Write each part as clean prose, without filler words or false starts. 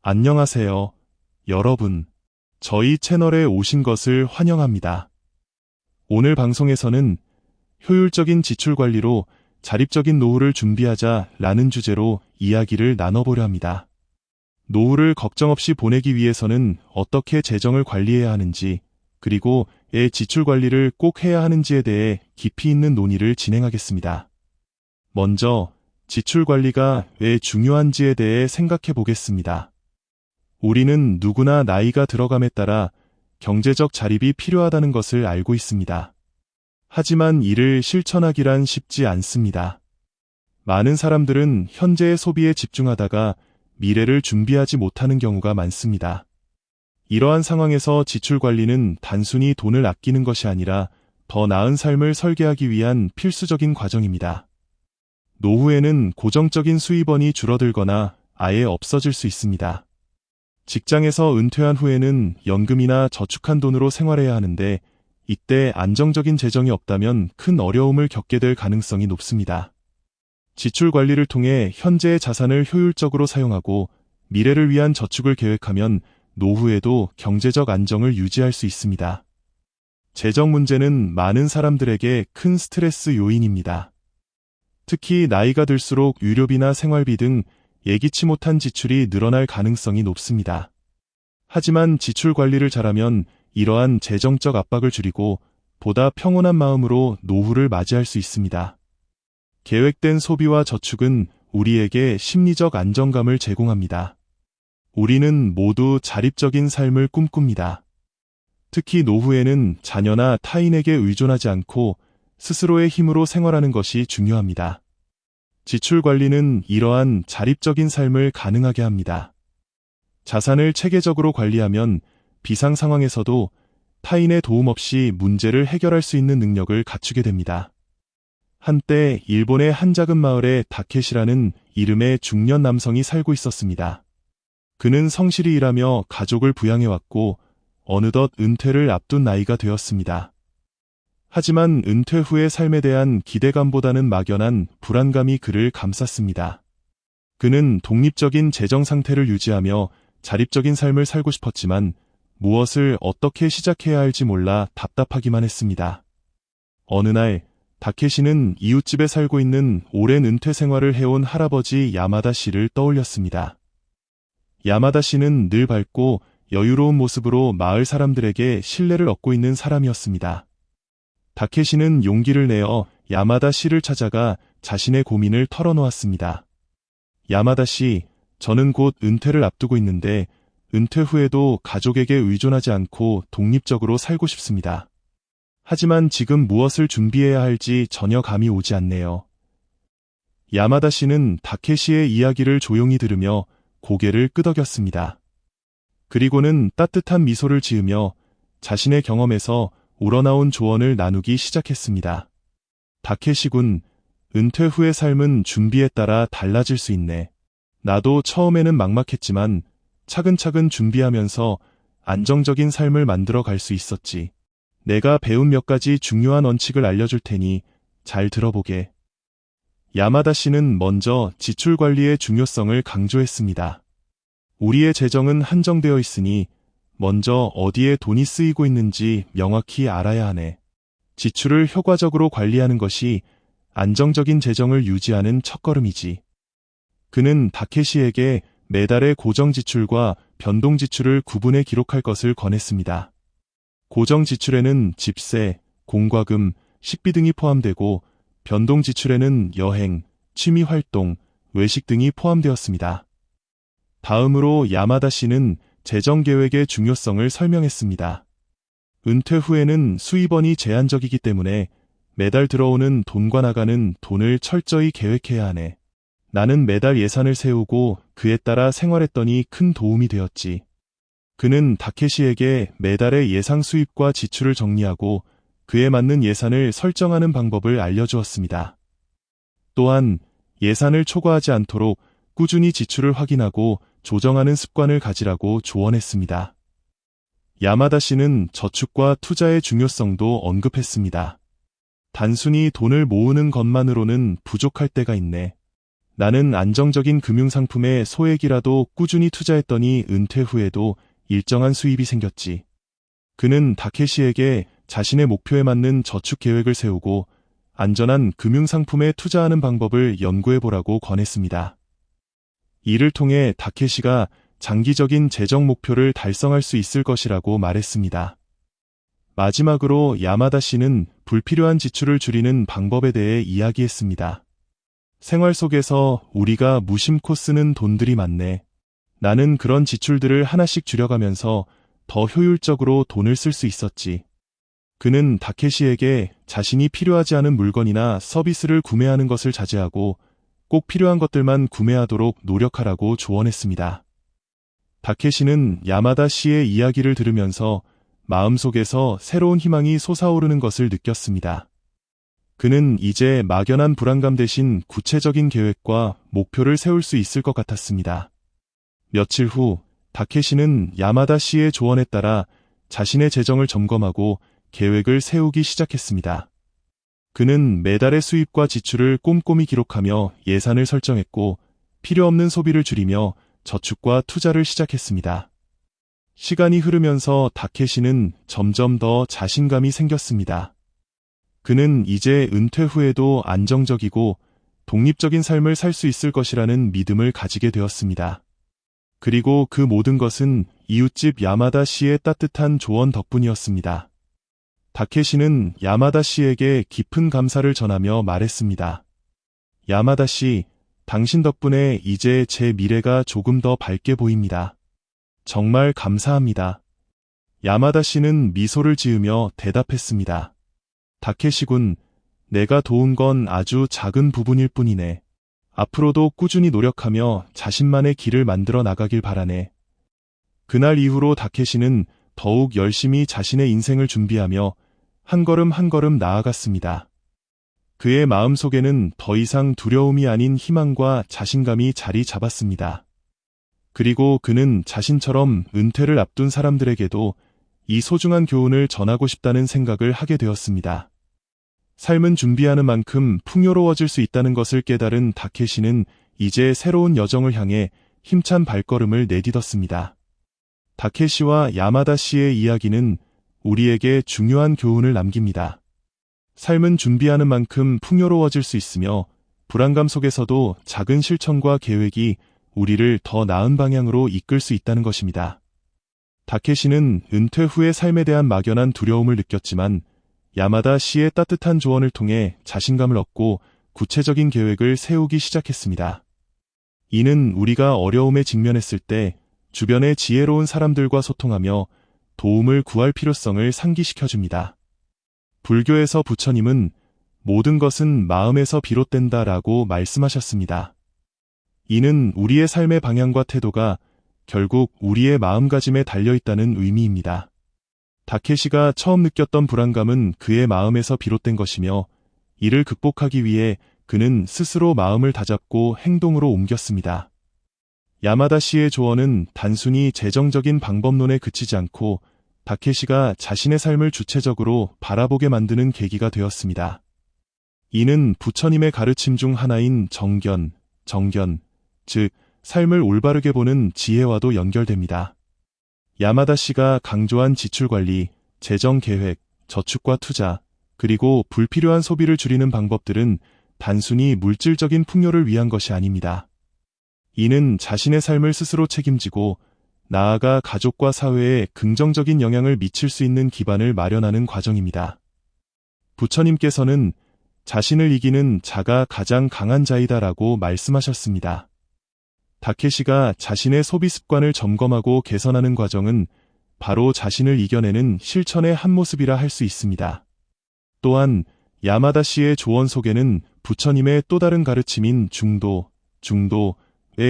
안녕하세요, 여러분. 저희 채널에 오신 것을 환영합니다. 오늘 방송에서는 효율적인 지출 관리로 자립적인 노후를 준비하자 라는 주제로 이야기를 나눠보려 합니다. 노후를 걱정 없이 보내기 위해서는 어떻게 재정을 관리해야 하는지, 그리고 지출 관리를 꼭 해야 하는지에 대해 깊이 있는 논의를 진행하겠습니다. 먼저 지출 관리가 왜 중요한지에 대해 생각해 보겠습니다. 우리는 누구나 나이가 들어감에 따라 경제적 자립이 필요하다는 것을 알고 있습니다. 하지만 이를 실천하기란 쉽지 않습니다. 많은 사람들은 현재의 소비에 집중하다가 미래를 준비하지 못하는 경우가 많습니다. 이러한 상황에서 지출 관리는 단순히 돈을 아끼는 것이 아니라 더 나은 삶을 설계하기 위한 필수적인 과정입니다. 노후에는 고정적인 수입원이 줄어들거나 아예 없어질 수 있습니다. 직장에서 은퇴한 후에는 연금이나 저축한 돈으로 생활해야 하는데 이때 안정적인 재정이 없다면 큰 어려움을 겪게 될 가능성이 높습니다. 지출 관리를 통해 현재의 자산을 효율적으로 사용하고 미래를 위한 저축을 계획하면 노후에도 경제적 안정을 유지할 수 있습니다. 재정 문제는 많은 사람들에게 큰 스트레스 요인입니다. 특히 나이가 들수록 유료비나 생활비 등 예기치 못한 지출이 늘어날 가능성이 높습니다. 하지만 지출 관리를 잘하면 이러한 재정적 압박을 줄이고 보다 평온한 마음으로 노후를 맞이할 수 있습니다. 계획된 소비와 저축은 우리에게 심리적 안정감을 제공합니다. 우리는 모두 자립적인 삶을 꿈꿉니다. 특히 노후에는 자녀나 타인에게 의존하지 않고 스스로의 힘으로 생활하는 것이 중요합니다. 지출 관리는 이러한 자립적인 삶을 가능하게 합니다. 자산을 체계적으로 관리하면 비상 상황에서도 타인의 도움 없이 문제를 해결할 수 있는 능력을 갖추게 됩니다. 한때 일본의 한 작은 마을에 다케시라는 이름의 중년 남성이 살고 있었습니다. 그는 성실히 일하며 가족을 부양해왔고 어느덧 은퇴를 앞둔 나이가 되었습니다. 하지만 은퇴 후의 삶에 대한 기대감보다는 막연한 불안감이 그를 감쌌습니다. 그는 독립적인 재정 상태를 유지하며 자립적인 삶을 살고 싶었지만 무엇을 어떻게 시작해야 할지 몰라 답답하기만 했습니다. 어느 날 다케시는 이웃집에 살고 있는 오랜 은퇴 생활을 해온 할아버지 야마다 씨를 떠올렸습니다. 야마다 씨는 늘 밝고 여유로운 모습으로 마을 사람들에게 신뢰를 얻고 있는 사람이었습니다. 다케시는 용기를 내어 야마다 씨를 찾아가 자신의 고민을 털어놓았습니다. 야마다 씨, 저는 곧 은퇴를 앞두고 있는데 은퇴 후에도 가족에게 의존하지 않고 독립적으로 살고 싶습니다. 하지만 지금 무엇을 준비해야 할지 전혀 감이 오지 않네요. 야마다 씨는 다케시의 이야기를 조용히 들으며 고개를 끄덕였습니다. 그리고는 따뜻한 미소를 지으며 자신의 경험에서 우러나온 조언을 나누기 시작했습니다. 다케시군, 은퇴 후의 삶은 준비에 따라 달라질 수 있네. 나도 처음에는 막막했지만 차근차근 준비하면서 안정적인 삶을 만들어 갈 수 있었지. 내가 배운 몇 가지 중요한 원칙을 알려줄 테니 잘 들어보게. 야마다 씨는 먼저 지출 관리의 중요성을 강조했습니다. 우리의 재정은 한정되어 있으니 먼저 어디에 돈이 쓰이고 있는지 명확히 알아야 하네. 지출을 효과적으로 관리하는 것이 안정적인 재정을 유지하는 첫걸음이지. 그는 다케시에게 매달의 고정 지출과 변동 지출을 구분해 기록할 것을 권했습니다. 고정 지출에는 집세, 공과금, 식비 등이 포함되고 변동 지출에는 여행, 취미 활동, 외식 등이 포함되었습니다. 다음으로 야마다 씨는 재정 계획의 중요성을 설명했습니다. 은퇴 후에는 수입원이 제한적이기 때문에 매달 들어오는 돈과 나가는 돈을 철저히 계획해야 하네. 나는 매달 예산을 세우고 그에 따라 생활했더니 큰 도움이 되었지. 그는 다케시에게 매달의 예상 수입과 지출을 정리하고 그에 맞는 예산을 설정하는 방법을 알려주었습니다. 또한 예산을 초과하지 않도록 꾸준히 지출을 확인하고 조정하는 습관을 가지라고 조언했습니다. 야마다 씨는 저축과 투자의 중요성도 언급했습니다. 단순히 돈을 모으는 것만으로는 부족할 때가 있네. 나는 안정적인 금융상품에 소액이라도 꾸준히 투자했더니 은퇴 후에도 일정한 수입이 생겼지. 그는 다케시에게 자신의 목표에 맞는 저축 계획을 세우고 안전한 금융상품에 투자하는 방법을 연구해보라고 권했습니다. 이를 통해 다케시가 장기적인 재정 목표를 달성할 수 있을 것이라고 말했습니다. 마지막으로 야마다 씨는 불필요한 지출을 줄이는 방법에 대해 이야기했습니다. 생활 속에서 우리가 무심코 쓰는 돈들이 많네. 나는 그런 지출들을 하나씩 줄여가면서 더 효율적으로 돈을 쓸 수 있었지. 그는 다케시에게 자신이 필요하지 않은 물건이나 서비스를 구매하는 것을 자제하고 꼭 필요한 것들만 구매하도록 노력하라고 조언했습니다. 다케시는 야마다 씨의 이야기를 들으면서 마음속에서 새로운 희망이 솟아오르는 것을 느꼈습니다. 그는 이제 막연한 불안감 대신 구체적인 계획과 목표를 세울 수 있을 것 같았습니다. 며칠 후 다케시는 야마다 씨의 조언에 따라 자신의 재정을 점검하고 계획을 세우기 시작했습니다. 그는 매달의 수입과 지출을 꼼꼼히 기록하며 예산을 설정했고 필요 없는 소비를 줄이며 저축과 투자를 시작했습니다. 시간이 흐르면서 다케시는 점점 더 자신감이 생겼습니다. 그는 이제 은퇴 후에도 안정적이고 독립적인 삶을 살 수 있을 것이라는 믿음을 가지게 되었습니다. 그리고 그 모든 것은 이웃집 야마다 씨의 따뜻한 조언 덕분이었습니다. 다케시는 야마다 씨에게 깊은 감사를 전하며 말했습니다. 야마다 씨, 당신 덕분에 이제 제 미래가 조금 더 밝게 보입니다. 정말 감사합니다. 야마다 씨는 미소를 지으며 대답했습니다. 다케시군, 내가 도운 건 아주 작은 부분일 뿐이네. 앞으로도 꾸준히 노력하며 자신만의 길을 만들어 나가길 바라네. 그날 이후로 다케시는 더욱 열심히 자신의 인생을 준비하며 한 걸음 한 걸음 나아갔습니다. 그의 마음속에는 더 이상 두려움이 아닌 희망과 자신감이 자리 잡았습니다. 그리고 그는 자신처럼 은퇴를 앞둔 사람들에게도 이 소중한 교훈을 전하고 싶다는 생각을 하게 되었습니다. 삶은 준비하는 만큼 풍요로워질 수 있다는 것을 깨달은 다케시는 이제 새로운 여정을 향해 힘찬 발걸음을 내딛었습니다. 다케시와 야마다 씨의 이야기는 우리에게 중요한 교훈을 남깁니다. 삶은 준비하는 만큼 풍요로워질 수 있으며 불안감 속에서도 작은 실천과 계획이 우리를 더 나은 방향으로 이끌 수 있다는 것입니다. 다케시는 은퇴 후의 삶에 대한 막연한 두려움을 느꼈지만 야마다 씨의 따뜻한 조언을 통해 자신감을 얻고 구체적인 계획을 세우기 시작했습니다. 이는 우리가 어려움에 직면했을 때 주변의 지혜로운 사람들과 소통하며 도움을 구할 필요성을 상기시켜줍니다. 불교에서 부처님은 모든 것은 마음에서 비롯된다라고 말씀하셨습니다. 이는 우리의 삶의 방향과 태도가 결국 우리의 마음가짐에 달려있다는 의미입니다. 다케시가 처음 느꼈던 불안감은 그의 마음에서 비롯된 것이며 이를 극복하기 위해 그는 스스로 마음을 다잡고 행동으로 옮겼습니다. 야마다 씨의 조언은 단순히 재정적인 방법론에 그치지 않고 다케시가 자신의 삶을 주체적으로 바라보게 만드는 계기가 되었습니다. 이는 부처님의 가르침 중 하나인 정견, 즉 삶을 올바르게 보는 지혜와도 연결됩니다. 야마다 씨가 강조한 지출관리, 재정계획, 저축과 투자, 그리고 불필요한 소비를 줄이는 방법들은 단순히 물질적인 풍요를 위한 것이 아닙니다. 이는 자신의 삶을 스스로 책임지고 나아가 가족과 사회에 긍정적인 영향을 미칠 수 있는 기반을 마련하는 과정입니다. 부처님께서는 자신을 이기는 자가 가장 강한 자이다라고 말씀하셨습니다. 다케시가 자신의 소비 습관을 점검하고 개선하는 과정은 바로 자신을 이겨내는 실천의 한 모습이라 할 수 있습니다. 또한 야마다 씨의 조언 속에는 부처님의 또 다른 가르침인 중도의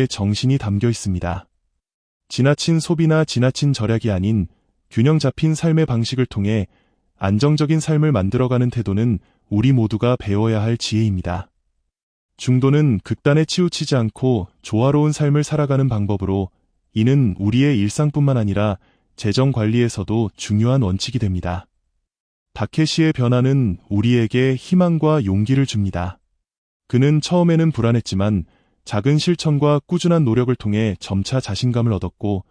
정신이 담겨 있습니다. 지나친 소비나 지나친 절약이 아닌 균형 잡힌 삶의 방식을 통해 안정적인 삶을 만들어가는 태도는 우리 모두가 배워야 할 지혜입니다. 중도는 극단에 치우치지 않고 조화로운 삶을 살아가는 방법으로 이는 우리의 일상뿐만 아니라 재정 관리에서도 중요한 원칙이 됩니다. 다케시의 변화는 우리에게 희망과 용기를 줍니다. 그는 처음에는 불안했지만 작은 실천과 꾸준한 노력을 통해 점차 자신감을 얻었고,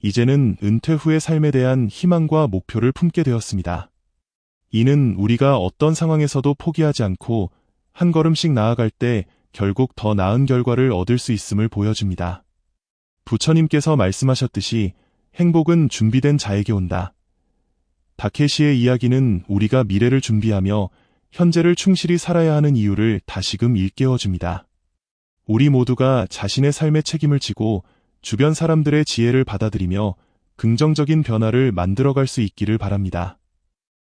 이제는 은퇴 후의 삶에 대한 희망과 목표를 품게 되었습니다. 이는 우리가 어떤 상황에서도 포기하지 않고 한 걸음씩 나아갈 때 결국 더 나은 결과를 얻을 수 있음을 보여줍니다. 부처님께서 말씀하셨듯이 행복은 준비된 자에게 온다. 다케시의 이야기는 우리가 미래를 준비하며 현재를 충실히 살아야 하는 이유를 다시금 일깨워줍니다. 우리 모두가 자신의 삶의 책임을 지고 주변 사람들의 지혜를 받아들이며 긍정적인 변화를 만들어갈 수 있기를 바랍니다.